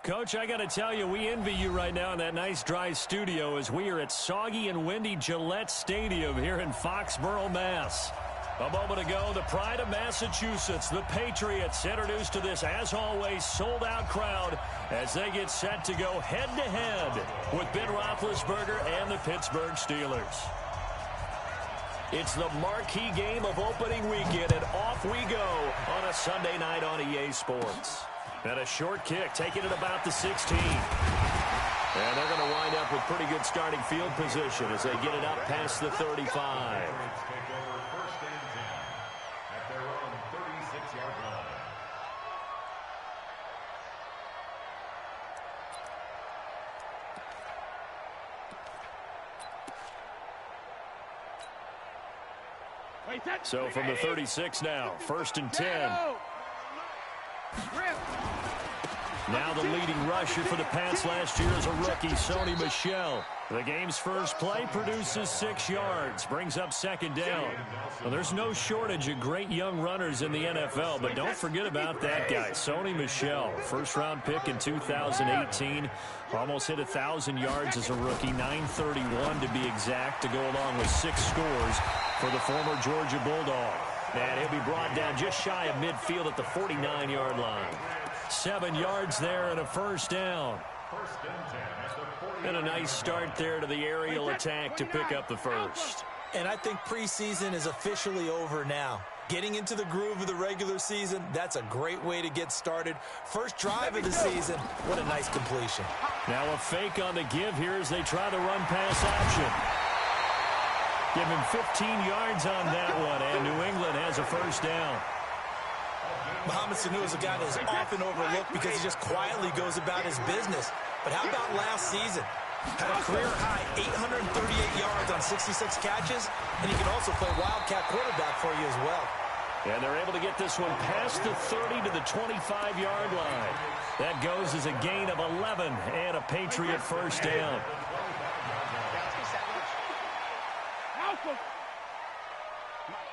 Coach, I got to tell you, we envy you right now in that nice dry studio as we are at soggy and windy Gillette Stadium here in Foxborough, Mass. A moment ago, the pride of Massachusetts, the Patriots, introduced to this, as always, sold-out crowd as they get set to go head-to-head with Ben Roethlisberger and the Pittsburgh Steelers. It's the marquee game of opening weekend, and off we go on a Sunday night on EA Sports. And a short kick, taking it about the 16. And they're going to wind up with pretty good starting field position as they get it up past the 35. So from the 36 now, 1st and 10. Now the leading rusher for the Pats last year is a rookie, Sony Michel. The game's first play produces 6 yards, brings up 2nd down. Well, there's no shortage of great young runners in the NFL, but don't forget about that guy, Sony Michel. First-round pick in 2018. Almost hit 1,000 yards as a rookie, 931 to be exact, to go along with 6 scores for the former Georgia Bulldog. And he'll be brought down just shy of midfield at the 49-yard line. 7 yards there and a 1st down. And a nice start there to the aerial attack to pick up the 1st. And I think preseason is officially over now. Getting into the groove of the regular season, that's a great way to get started. First drive of the season, what a nice completion. Now a fake on the give here as they try to run pass option. Give him 15 yards on that one, and New England has a 1st down. Mohamed Sanu is a guy that is often overlooked because he just quietly goes about his business. But how about last season? Had a career-high 838 yards on 66 catches, and he can also play Wildcat quarterback for you as well. And they're able to get this one past the 30 to the 25-yard line. That goes as a gain of 11 and a Patriot 1st down.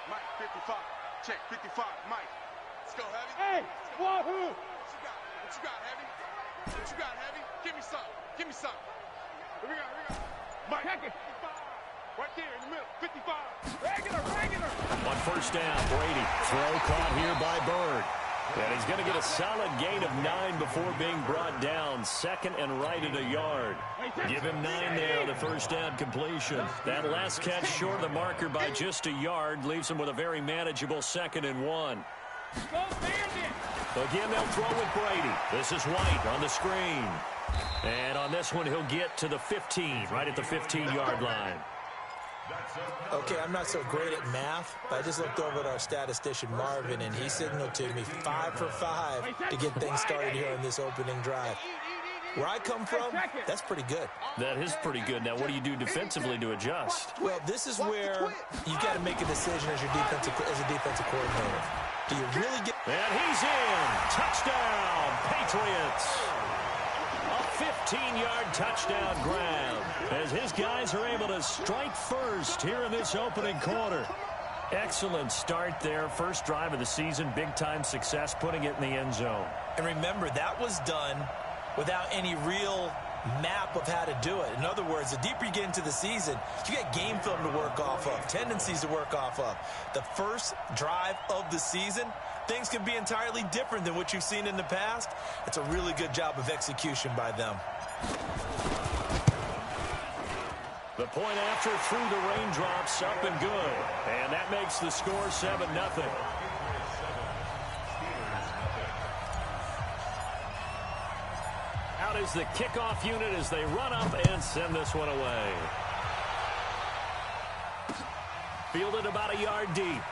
Mike, 55. Check, 55. Mike. Let's go, Heavy. Hey, wahoo! What you got, Heavy? What you got, Heavy? Give me some. Give me some. Here we go. Mike. Check it. 55. Right there in the middle. 55. Regular. On 1st down, Brady. Throw caught here by Bird. And he's going to get a solid gain of 9 before being brought down. 2nd and right at a yard. Give him 9 there on the 1st down completion. That last catch short of the marker by just a yard leaves him with a very manageable 2nd and 1. Again, they'll throw with Brady. This is White on the screen. And on this one, he'll get to the 15, right at the 15-yard line. Okay, I'm not so great at math, but I just looked over at our statistician, Marvin, and he signaled to me 5 for 5 to get things started here on this opening drive. Where I come from, that's pretty good. That is pretty good. Now, what do you do defensively to adjust? Well, this is where you've got to make a decision as a defensive coordinator. Do you really get... And he's in. Touchdown, Patriots. A 15-yard touchdown grab as his guys are able to strike first here in this opening quarter. Excellent start there. First drive of the season. Big-time success putting it in the end zone. And remember, that was done without any real map of how to do it. In other words, the deeper you get into the season, you got game film to work off of, tendencies to work off of. The first drive of the season, things can be entirely different than what you've seen in the past. It's a really good job of execution by them. The point after through the raindrops, up and good. And that makes the score 7-0. Out is the kickoff unit as they run up and send this one away. Fielded about a yard deep.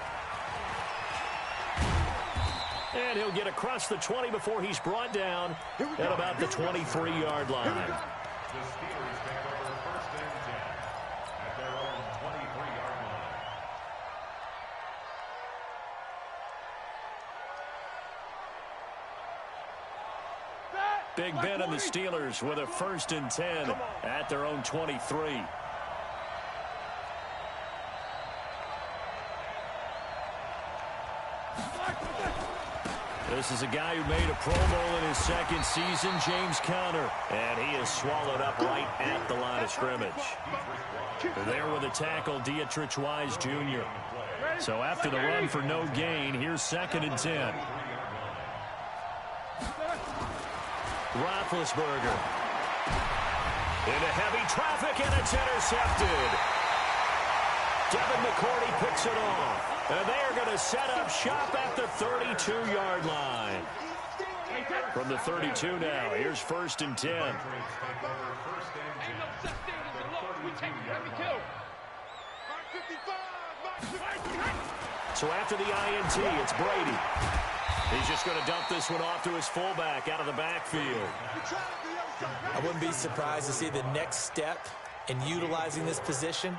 And he'll get across the 20 before he's brought down at about the 23-yard line. Big Ben and the Steelers with a 1st and 10 at their own 23. The This is a guy who made a Pro Bowl in his second season, James Conner. And he is swallowed up right at the line of scrimmage. There with a tackle, Dietrich Wise Jr. So after the run for no gain, here's 2nd and 10. Roethlisberger. Into heavy traffic, and it's intercepted. Devin McCourty picks it off. And they are going to set up shop at the 32-yard line. From the 32 now, here's 1st and 10. So after the INT, it's Brady. He's just going to dump this one off to his fullback out of the backfield. I wouldn't be surprised to see the next step in utilizing this position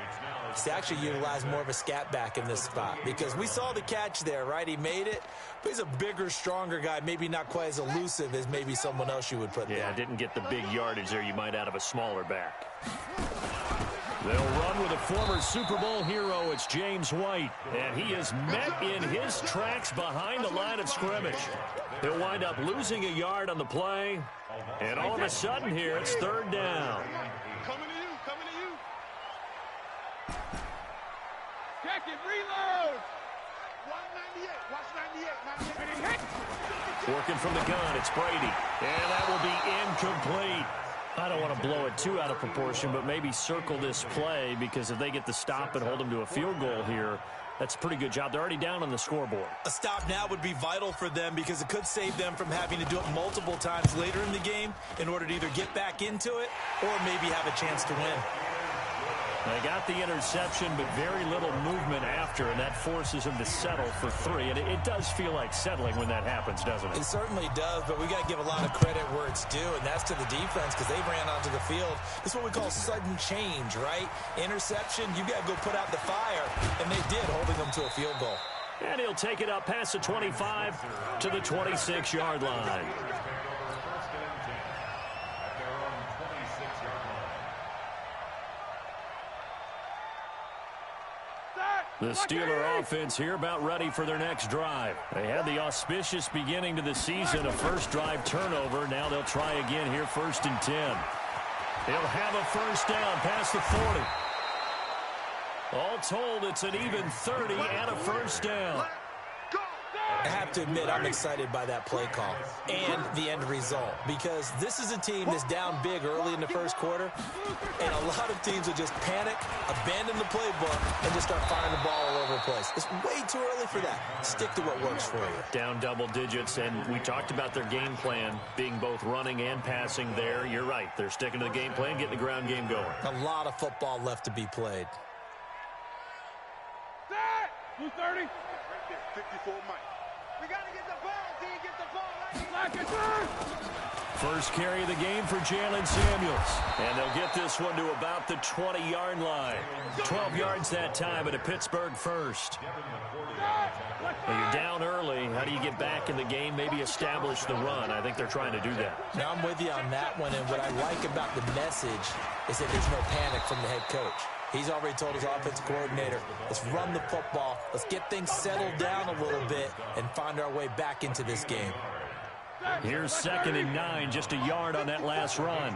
is to actually utilize more of a scat back in this spot, because we saw the catch there, right? He made it, but he's a bigger, stronger guy, maybe not quite as elusive as maybe someone else you would put there. Yeah, didn't get the big yardage there you might out of a smaller back. They'll run with a former Super Bowl hero. It's James White, and he is met in his tracks behind the line of scrimmage. He'll wind up losing a yard on the play, and all of a sudden here, it's 3rd down. Coming to you, coming to you. Check it, reload. Watch 98, watch 98, 98. Working from the gun, it's Brady, and that will be incomplete. I don't want to blow it too out of proportion, but maybe circle this play, because if they get the stop and hold them to a field goal here, that's a pretty good job. They're already down on the scoreboard. A stop now would be vital for them, because it could save them from having to do it multiple times later in the game in order to either get back into it or maybe have a chance to win. They got the interception, but very little movement after, and that forces them to settle for 3. And it does feel like settling when that happens, doesn't it? It certainly does, but we got to give a lot of credit where it's due, and that's to the defense, because they ran onto the field. This is what we call sudden change, right? Interception, you got to go put out the fire, and they did, holding them to a field goal. And he'll take it up past the 25 to the 26-yard line. The Steeler offense here about ready for their next drive. They had the auspicious beginning to the season, a first drive turnover. Now they'll try again here, 1st and 10. He'll have a first down past the 40. All told, it's an even 30 and a first down. I have to admit, I'm excited by that play call and the end result, because this is a team that's down big early in the first quarter, and a lot of teams will just panic, abandon the playbook, and just start firing the ball all over the place. It's way too early for that. Stick to what works for you. Down double digits, and we talked about their game plan being both running and passing there. You're right. They're sticking to the game plan, getting the ground game going. A lot of football left to be played. Set. 230. 54 Mike. We got to get the ball. D, get the ball right here. First carry of the game for Jalen Samuels. And they'll get this one to about the 20-yard line. 12 yards that time, but a Pittsburgh first. Well, you're down early. How do you get back in the game? Maybe establish the run. I think they're trying to do that. Now, I'm with you on that one, and what I like about the message is that there's no panic from the head coach. He's already told his offensive coordinator, let's run the football, let's get things settled down a little bit and find our way back into this game. Here's 2nd and 9, just a yard on that last run.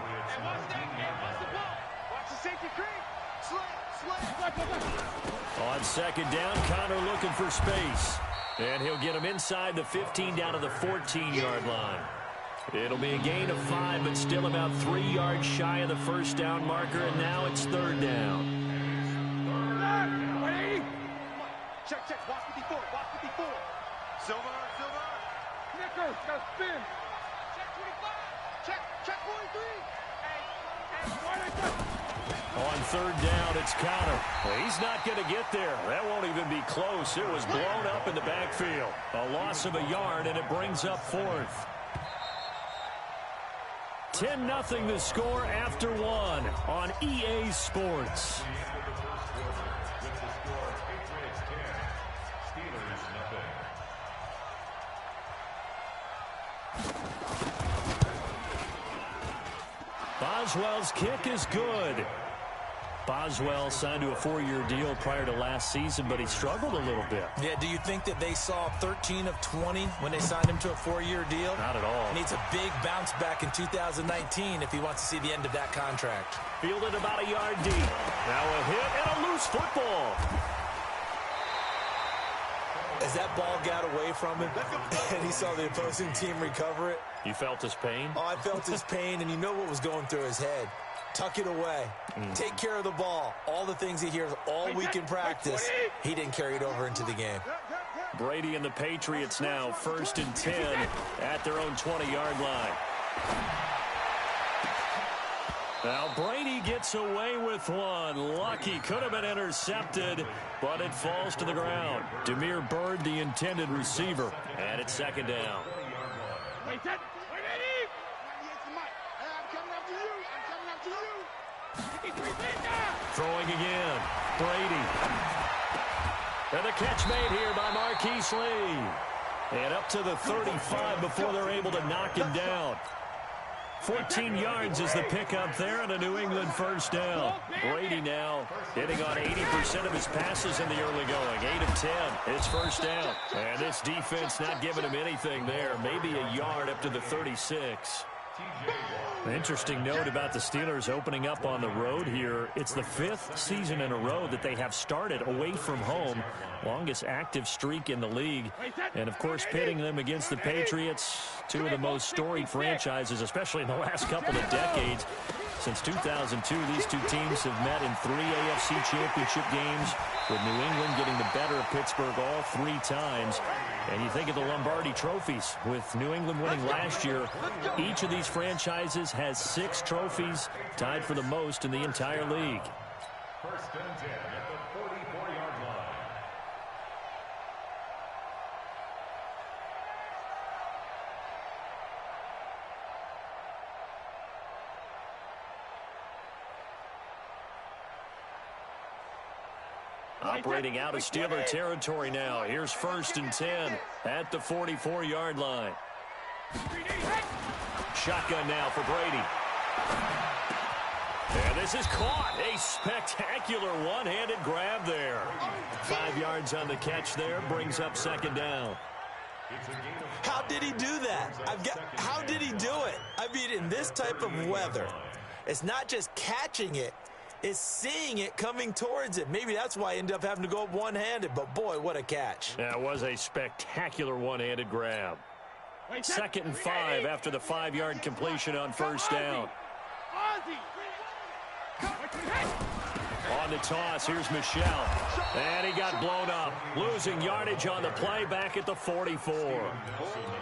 On 2nd down, Conner looking for space. And he'll get him inside the 15 down to the 14-yard line. It'll be a gain of 5, but still about 3 yards shy of the first down marker, and now it's 3rd down. Check, check. Watch 54. Watch 54. Silver. Nicker, got spin. Check 25. Check 43. On 3rd down, it's Conner. Well, he's not going to get there. That won't even be close. It was blown up in the backfield. A loss of a yard, and it brings up 4th. 10-0 the score after 1 on EA Sports. Boswell's kick is good. Boswell signed to a 4-year deal prior to last season, but he struggled a little bit. Yeah, do you think that they saw 13 of 20 when they signed him to a 4-year deal? Not at all. He needs a big bounce back in 2019 if he wants to see the end of that contract. Fielded about a yard deep. Now a hit and a loose football. As that ball got away from him and he saw the opposing team recover it. You felt his pain? Oh, I felt his pain, and you know what was going through his head. Tuck it away. Take care of the ball. All the things he hears all week in practice, he didn't carry it over into the game. Brady and the Patriots now 1st and 10 at their own 20-yard line. Now Brady gets away with one. Lucky, could have been intercepted, but it falls to the ground. Damiere Byrd, the intended receiver, and it's 2nd down. Throwing again. Brady. And the catch made here by Marquise Lee. And up to the 35 before they're able to knock him down. 14 yards is the pickup there and a New England 1st down. Brady now hitting on 80% of his passes in the early going. 8 of 10. It's 1st down. And this defense not giving him anything there. Maybe a yard up to the 36. An interesting note about the Steelers opening up on the road here. It's the 5th season in a row that they have started away from home. Longest active streak in the league. And, of course, pitting them against the Patriots, two of the most storied franchises, especially in the last couple of decades. Since 2002, these two teams have met in 3 AFC championship games, with New England getting the better of Pittsburgh all 3 times. And you think of the Lombardi trophies, with New England winning last year. Each of these franchises has 6 trophies, tied for the most in the entire league. 1st and 10 at the 44-yard line. Operating out of Steeler territory now. Here's 1st and 10 at the 44-yard line. Shotgun now for Brady. And this is caught. A spectacular one-handed grab there. 5 yards on the catch there. Brings up 2nd down. How did he do that? How did he do it? I mean, in this type of weather, it's not just catching it. Is seeing it coming towards it. Maybe that's why I ended up having to go up one-handed, but boy, what a catch. That was a spectacular one-handed grab. 2nd and 5 after the 5-yard completion on 1st down. On the toss, here's Michel. And he got blown up. Losing yardage on the play back at the 44.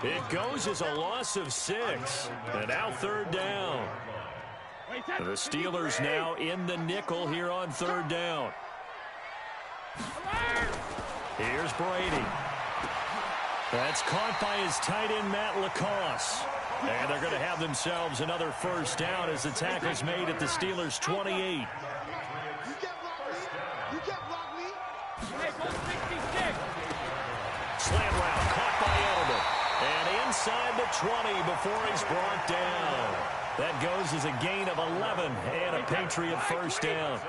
It goes as a loss of 6. And now 3rd down. The Steelers now in the nickel here on 3rd down. Here's Brady. That's caught by his tight end, Matt LaCosse. And they're going to have themselves another 1st down as the tackle's made at the Steelers' 28. Slant route caught by Edelman. And inside the 20 before he's brought down. That goes as a gain of 11 and a Patriot 1st down.